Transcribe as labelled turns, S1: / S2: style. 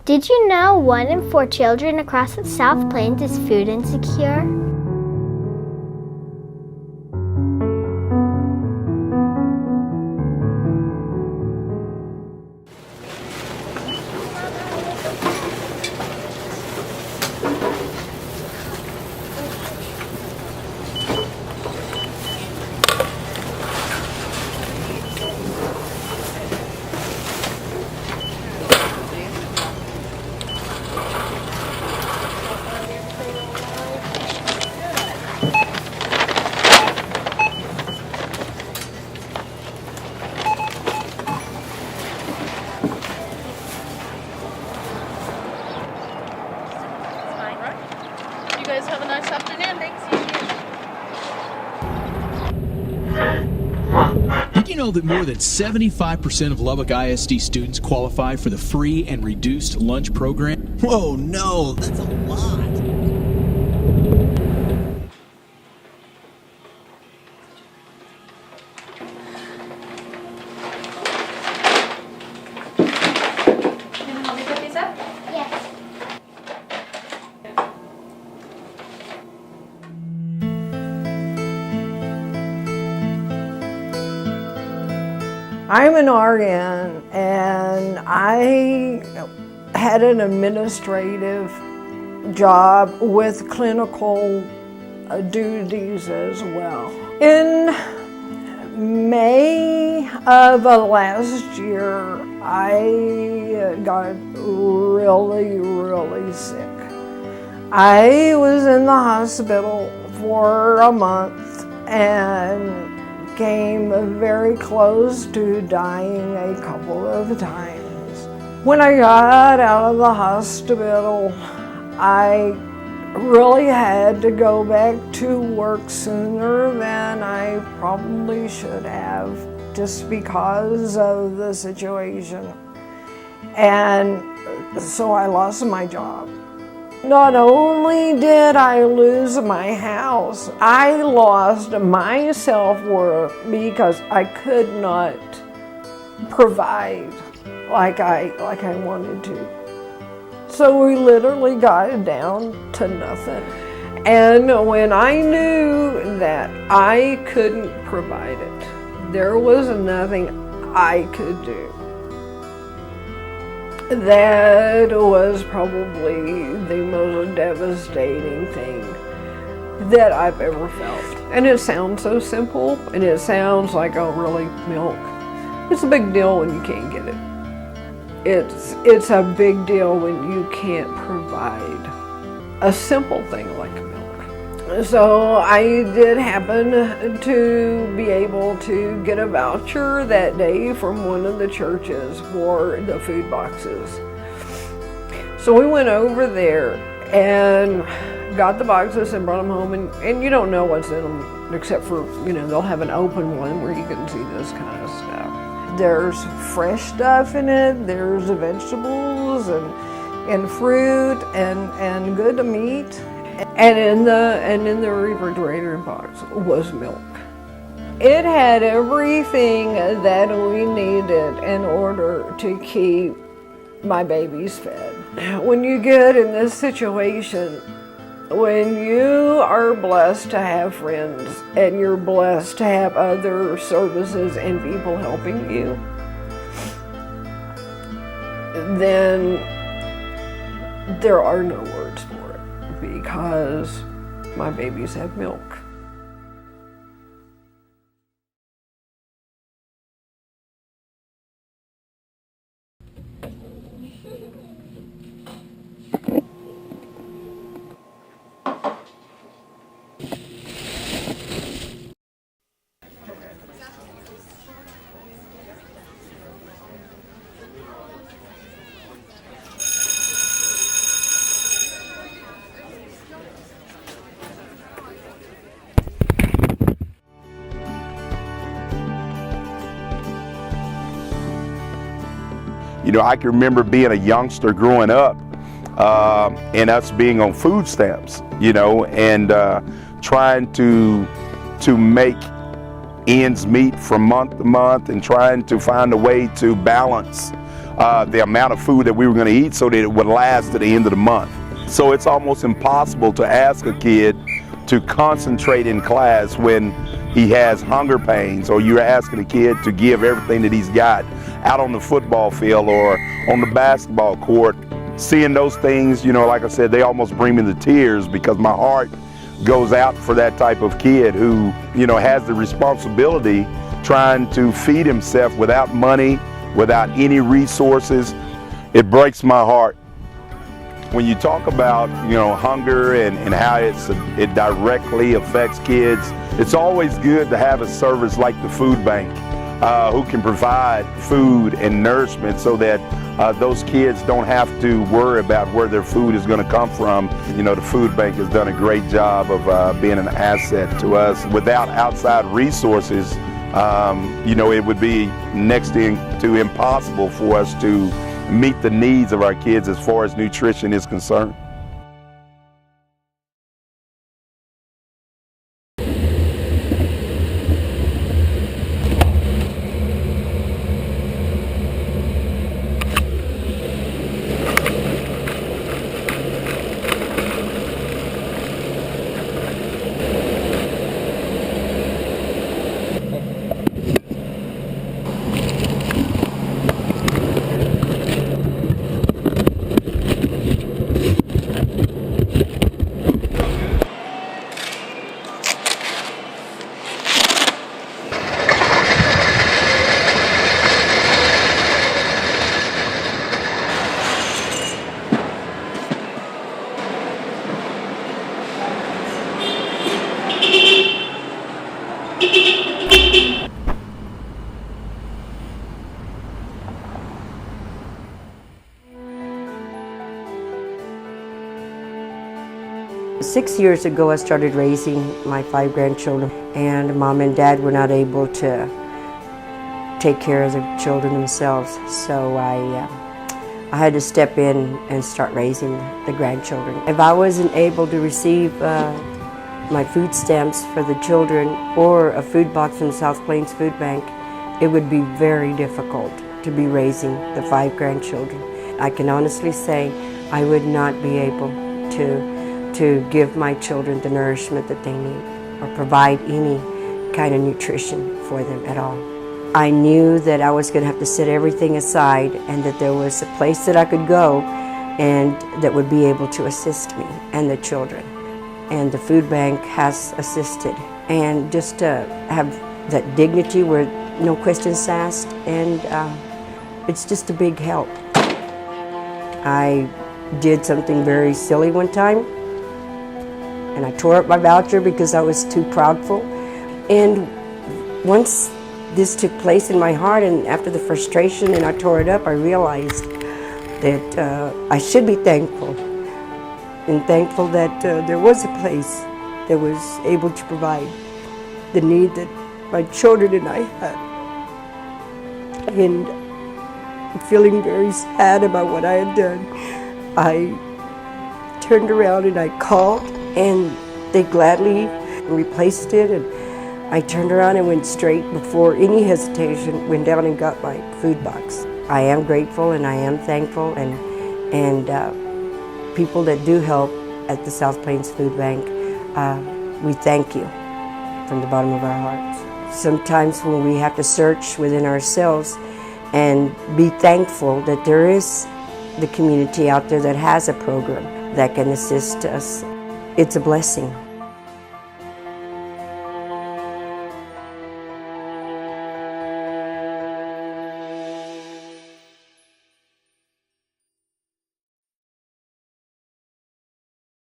S1: Did you know 1 in 4 children across the South Plains is food insecure?
S2: You guys have a nice afternoon. Thanks.
S3: Did you know that more than 75% of Lubbock ISD students qualify for the free and reduced lunch program?
S4: Whoa, no, that's a lot.
S2: Can you help me put these up?
S1: Yes.
S5: I'm an RN, and I had an administrative job with clinical duties as well. In May of last year, I got really sick. I was in the hospital for a month and came very close to dying a couple of times. When I got out of the hospital, I really had to go back to work sooner than I probably should have, just because of the situation. And so I lost my job. Not only did I lose my house, I lost my self-worth because I could not provide like I wanted to. So we literally got down to nothing. And when I knew that I couldn't provide it, there was nothing I could do. That was probably the most devastating thing that I've ever felt. And it sounds so simple, and it sounds like, oh really, milk? It's a big deal when you can't get it. It's a big deal when you can't provide a simple thing like milk. So I did happen to be able to get a voucher that day from one of the churches for the food boxes. So we went over there and got the boxes and brought them home, and you don't know what's in them except for, they'll have an open one where you can see this kind of stuff. There's fresh stuff in it, there's vegetables and fruit and good meat. And in the refrigerator box was milk. It had everything that we needed in order to keep my babies fed. When you get in this situation, when you are blessed to have friends and you're blessed to have other services and people helping you, then there are no words for it, because my babies have milk.
S6: I can remember being a youngster growing up and us being on food stamps, and trying to make ends meet from month to month and trying to find a way to balance the amount of food that we were going to eat so that it would last to the end of the month. So it's almost impossible to ask a kid to concentrate in class when he has hunger pains, or you're asking a kid to give everything that he's got out on the football field or on the basketball court. Seeing those things, you know, like I said, they almost bring me to tears, because my heart goes out for that type of kid who, you know, has the responsibility trying to feed himself without money, without any resources. It breaks my heart. When you talk about, you know, hunger and how it directly affects kids, it's always good to have a service like the food bank who can provide food and nourishment so that those kids don't have to worry about where their food is going to come from. You know, the food bank has done a great job of being an asset to us. Without outside resources, you know, it would be next to impossible for us to meet the needs of our kids as far as nutrition is concerned.
S7: Six years ago, I started raising my 5 grandchildren, and Mom and Dad were not able to take care of the children themselves. So I had to step in and start raising the grandchildren. If I wasn't able to receive my food stamps for the children or a food box from South Plains Food Bank, it would be very difficult to be raising the 5 grandchildren. I can honestly say I would not be able to give my children the nourishment that they need or provide any kind of nutrition for them at all. I knew that I was going to have to set everything aside and that there was a place that I could go and that would be able to assist me and the children. And the food bank has assisted. And just to have that dignity where no questions asked, and it's just a big help. I did something very silly one time, and I tore up my voucher because I was too proudful. And once this took place in my heart, and after the frustration and I tore it up, I realized that I should be thankful, and thankful that there was a place that was able to provide the need that my children and I had. And feeling very sad about what I had done, I turned around and I called, and they gladly replaced it. And I turned around and went straight, before any hesitation, went down and got my food box. I am grateful and I am thankful, and people that do help at the South Plains Food Bank, we thank you from the bottom of our hearts. Sometimes when we have to search within ourselves and be thankful that there is the community out there that has a program that can assist us, it's a blessing.